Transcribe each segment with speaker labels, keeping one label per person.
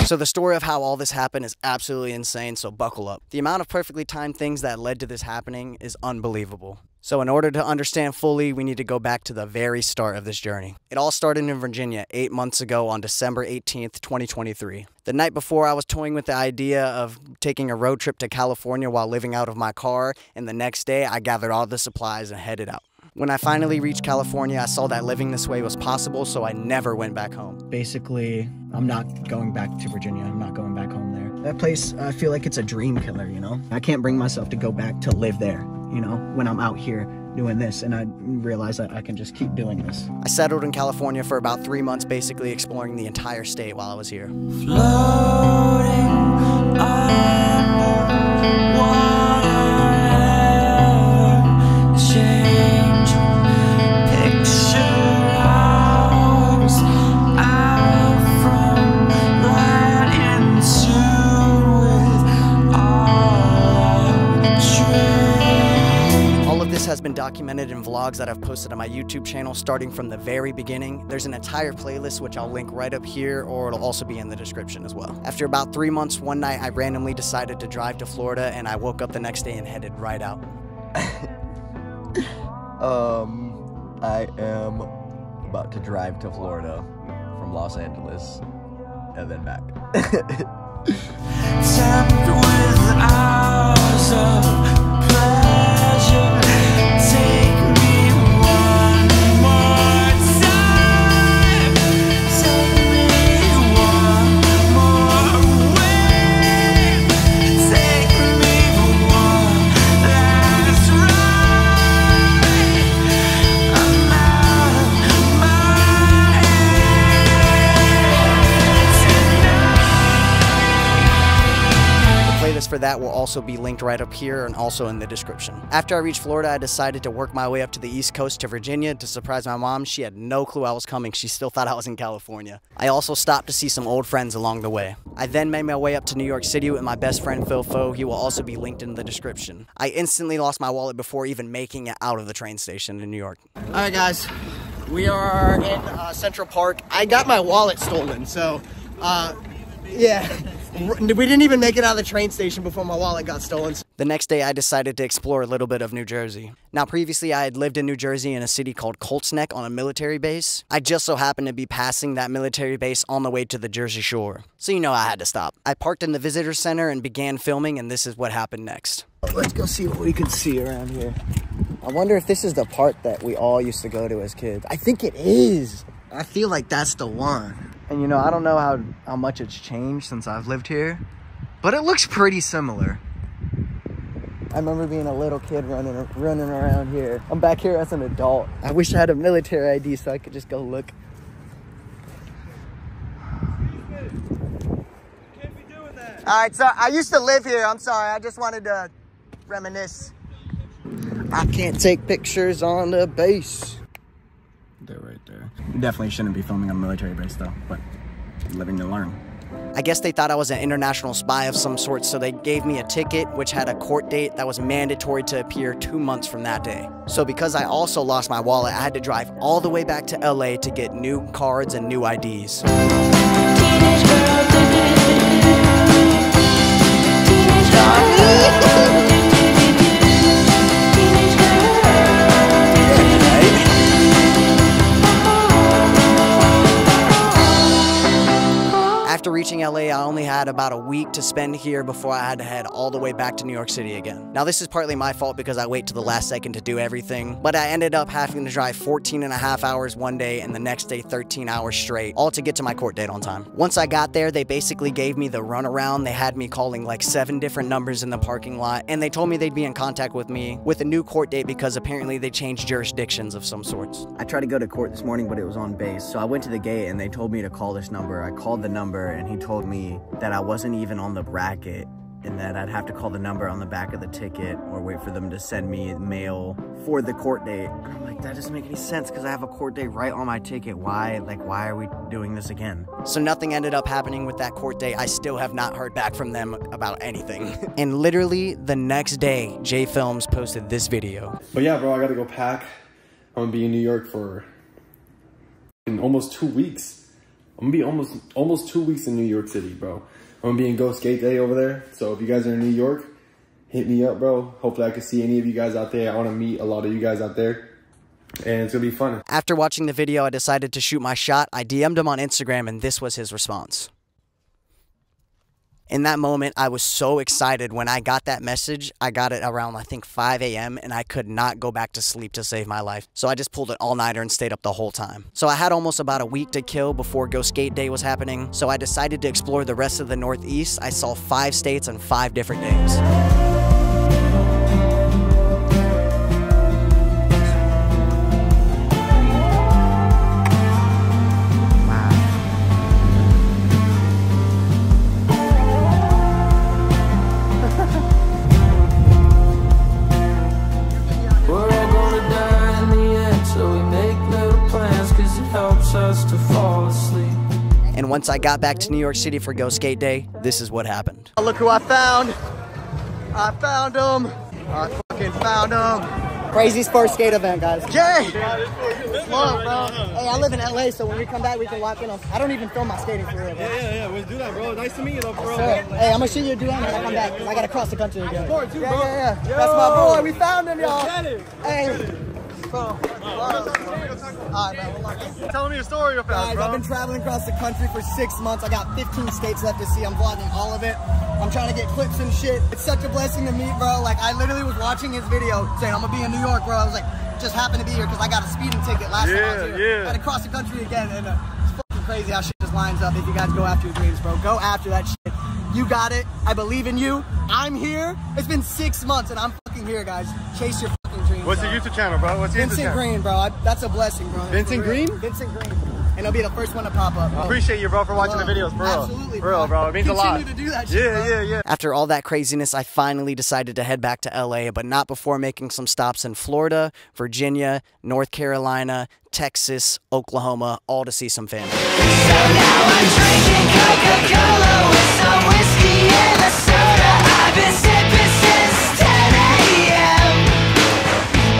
Speaker 1: So the story of how all this happened is absolutely insane, so buckle up. The amount of perfectly timed things that led to this happening is unbelievable. So in order to understand fully, we need to go back to the very start of this journey. It all started in Virginia 8 months ago on December 18th, 2023. The night before, I was toying with the idea of taking a road trip to California while living out of my car, and the next day, I gathered all the supplies and headed out. When I finally reached California, I saw that living this way was possible, so I never went back home. Basically, I'm not going back to Virginia. I'm not going back home there. That place, I feel like it's a dream killer, you know? I can't bring myself to go back to live there, you know, when I'm out here doing this, and I realize that I can just keep doing this. I settled in California for about 3 months, basically exploring the entire state while I was here. Floating on water. Has been documented in vlogs that I've posted on my YouTube channel starting from the very beginning. There's an entire playlist which I'll link right up here, or it'll also be in the description as well. After about 3 months, one night I randomly decided to drive to Florida, and I woke up the next day and headed right out.
Speaker 2: I am about to drive to Florida from Los Angeles and then back.
Speaker 1: For that will also be linked right up here and also in the description. After I reached Florida, I decided to work my way up to the East Coast to Virginia to surprise my mom. She had no clue I was coming. She still thought I was in California. I also stopped to see some old friends along the way. I then made my way up to New York City with my best friend Phil Foe. He will also be linked in the description. I instantly lost my wallet before even making it out of the train station in New York. All right, guys, we are in Central Park. I got my wallet stolen, so yeah. We didn't even make it out of the train station before my wallet got stolen. The next day, I decided to explore a little bit of New Jersey. Now, previously, I had lived in New Jersey in a city called Colts Neck on a military base. I just so happened to be passing that military base on the way to the Jersey Shore. So, you know, I had to stop. I parked in the visitor center and began filming, and this is what happened next. Let's go see what we can see around here. I wonder if this is the part that we all used to go to as kids. I think it is. I feel like that's the one. And you know, I don't know how much it's changed since I've lived here, but it looks pretty similar. I remember being a little kid running around here. I'm back here as an adult. I wish I had a military ID so I could just go look. All right, so I used to live here. I'm sorry, I just wanted to reminisce. I can't take pictures on the base. They're right there. You definitely shouldn't be filming on a military base though, but living to learn. I guess they thought I was an international spy of some sort, so they gave me a ticket which had a court date that was mandatory to appear 2 months from that day. So because I also lost my wallet, I had to drive all the way back to LA to get new cards and new IDs. Teenage girl, After reaching LA, I only had about a week to spend here before I had to head all the way back to New York City again. Now, this is partly my fault because I wait to the last second to do everything, but I ended up having to drive 14.5 hours one day and the next day 13 hours straight, all to get to my court date on time. Once I got there, they basically gave me the runaround. They had me calling like 7 different numbers in the parking lot, and they told me they'd be in contact with me with a new court date because apparently they changed jurisdictions of some sorts. I tried to go to court this morning, but it was on base, so I went to the gate and they told me to call this number. I called the number and he told me that I wasn't even on the bracket and that I'd have to call the number on the back of the ticket or wait for them to send me mail for the court date. And I'm like, that doesn't make any sense because I have a court date right on my ticket. Why are we doing this again? So nothing ended up happening with that court date. I still have not heard back from them about anything. And literally the next day, J Films posted this video.
Speaker 3: But yeah, bro, I gotta go pack. I'm gonna be in New York for almost 2 weeks. I'm gonna be almost 2 weeks in New York City, bro. I'm gonna be in Go Skate Day over there. So if you guys are in New York, hit me up, bro. Hopefully I can see any of you guys out there. I wanna meet a lot of you guys out there. And it's gonna be fun.
Speaker 1: After watching the video, I decided to shoot my shot. I DM'd him on Instagram, and this was his response. In that moment, I was so excited. When I got that message, I got it around, I think, 5 a.m., and I could not go back to sleep to save my life. So I just pulled an all-nighter and stayed up the whole time. So I had almost about a week to kill before Go Skate Day was happening. So I decided to explore the rest of the Northeast. I saw 5 states and 5 different games. And once I got back to New York City for Go Skate Day, this is what happened. Look who I found. I found him. I fucking found him. Crazy's first skate event, guys. Jay! Love, bro. Hey, I live in LA, so when we come back, we can walk in. I don't even film my skating for real, bro.
Speaker 3: Yeah, let's do that, bro. Nice to meet you, though, bro.
Speaker 1: Hey, I'm gonna shoot you a dude when I come back, because I gotta cross the country again.
Speaker 3: Support too, bro.
Speaker 1: Yeah. That's my boy. We found him, y'all. Hey. Bro.
Speaker 3: Tell me your story real fast,
Speaker 1: Guys, I've been traveling across the country for 6 months. I got 15 states left to see. I'm vlogging all of it. I'm trying to get clips and shit. It's such a blessing to meet, bro. Like, I literally was watching his video saying, I'm gonna be in New York, bro. I was like, just happened to be here because I got a speeding ticket last time I was here. I had to cross the country again, and it's fucking crazy how shit just lines up if you guys go after your dreams, bro. Go after that shit. You got it. I believe in you. I'm here. It's been 6 months, and I'm fucking here, guys. Chase your fucking dreams.
Speaker 3: What's your YouTube channel, bro? What's your YouTube channel?
Speaker 1: Vincent Green, bro. That's a blessing, bro.
Speaker 3: Vincent Green?
Speaker 1: Vincent Green. And it'll be the first one to pop up, bro.
Speaker 3: Appreciate you, bro, for watching the videos, bro.
Speaker 1: Absolutely,
Speaker 3: bro. It means a lot.
Speaker 1: Continue to do that shit,
Speaker 3: Yeah.
Speaker 1: After all that craziness, I finally decided to head back to LA, but not before making some stops in Florida, Virginia, North Carolina, Texas, Oklahoma, all to see some family.
Speaker 4: So now I'm drinking Coca-Cola with some whiskey and a soda. I've been sipping since 10 a.m.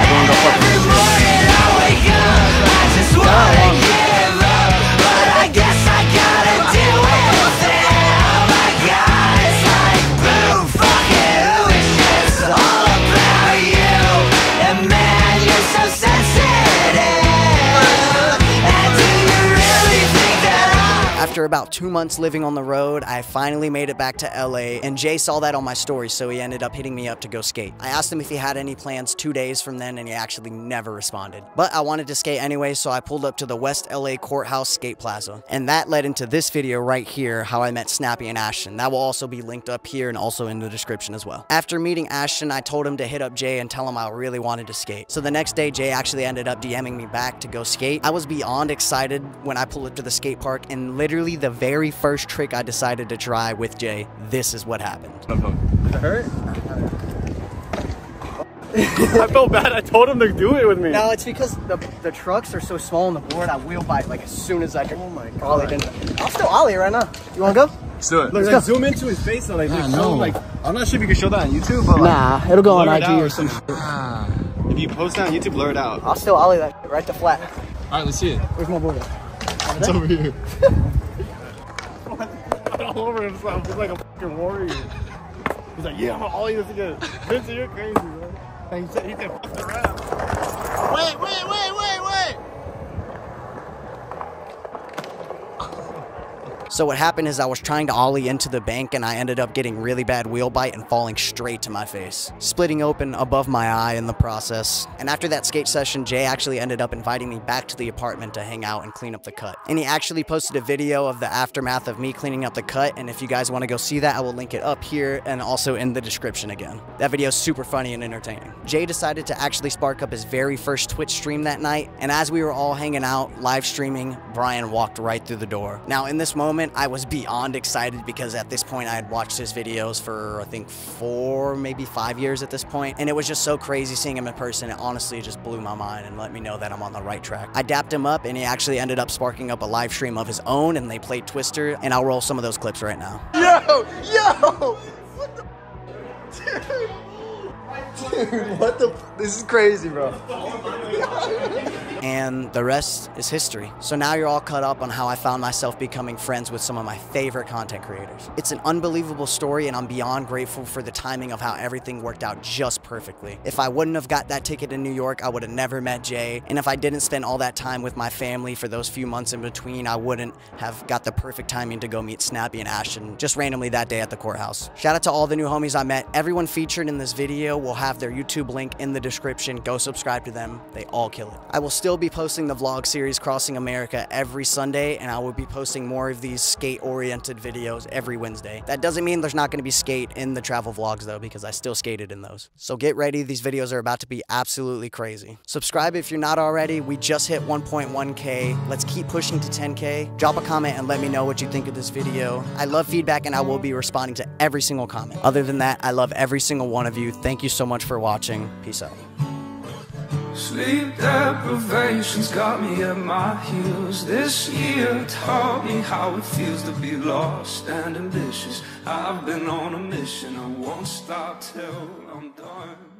Speaker 4: And every morning I wake up, I just wanna give up, but I guess I gotta deal with it. Oh my God, it's like boom, fuck it, who is this? All about you, and man, you're so sensitive. And do you really think that
Speaker 1: After about 2 months living on the road, I finally made it back to LA, and Jay saw that on my story, so he ended up hitting me up to go skate. I asked him if he had any plans 2 days from then, and he actually never responded. But I wanted to skate anyway, so I pulled up to the West LA Courthouse Skate Plaza. And that led into this video right here, how I met Snappy and Ashton. That will also be linked up here and also in the description as well. After meeting Ashton, I told him to hit up Jay and tell him I really wanted to skate. So the next day, Jay actually ended up DMing me back to go skate. I was beyond excited when I pulled up to the skate park, and literally the very first trick I decided to try with Jay, this is what happened.
Speaker 3: Does it hurt? I felt bad. I told him to do it with me.
Speaker 1: No, it's because the trucks are so small on the board, I wheel bite like as soon as I can. Oh my God. I'll still ollie right now. You wanna go?
Speaker 3: Let's do it. Look, like, zoom into his face and like, I'm not sure if you can show that on YouTube, but
Speaker 1: nah, it'll go on IG or something.
Speaker 3: If you post that on YouTube, blur it out.
Speaker 1: I'll still ollie that shit right to flat.
Speaker 3: Alright, let's see it.
Speaker 1: Where's my board?
Speaker 3: It's over here. All over himself. He's like a fucking warrior. He's like, yeah, I'm gonna ollie this again. Vincent, you're crazy, bro. And he said fuck around. Wait.
Speaker 1: So what happened is I was trying to ollie into the bank, and I ended up getting really bad wheel bite and falling straight to my face, splitting open above my eye in the process. And after that skate session, Jay actually ended up inviting me back to the apartment to hang out and clean up the cut. And he actually posted a video of the aftermath of me cleaning up the cut, and if you guys want to go see that, I will link it up here and also in the description again. That video is super funny and entertaining. Jay decided to actually spark up his very first Twitch stream that night, and as we were all hanging out, live streaming, Brian walked right through the door. Now in this moment, I was beyond excited because at this point I had watched his videos for I think 4, maybe 5 years at this point, and it was just so crazy seeing him in person. It honestly just blew my mind and let me know that I'm on the right track. I dapped him up, and he actually ended up sparking up a live stream of his own, and they played Twister, and I'll roll some of those clips right now.
Speaker 3: Yo! What the?
Speaker 2: Dude, what the? This is crazy, bro.
Speaker 1: And the rest is history. So now you're all caught up on how I found myself becoming friends with some of my favorite content creators. It's an unbelievable story, and I'm beyond grateful for the timing of how everything worked out just perfectly. If I wouldn't have got that ticket in New York, I would have never met Jay. And if I didn't spend all that time with my family for those few months in between, I wouldn't have got the perfect timing to go meet Snappy and Ashton just randomly that day at the courthouse. Shout out to all the new homies I met. Everyone featured in this video will have their YouTube link in the description. Go subscribe to them. They all kill it. I will still be posting the vlog series Crossing America every Sunday, and I will be posting more of these skate-oriented videos every Wednesday. That doesn't mean there's not going to be skate in the travel vlogs though, because I still skated in those. So get ready, these videos are about to be absolutely crazy. Subscribe if you're not already. We just hit 1.1K. Let's keep pushing to 10K. Drop a comment and let me know what you think of this video. I love feedback and I will be responding to every single comment. Other than that, I love every single one of you. Thank you so much for watching. Peace out.
Speaker 5: Sleep deprivation's got me at my heels. This year taught me how it feels to be lost and ambitious. I've been on a mission, I won't stop till I'm done.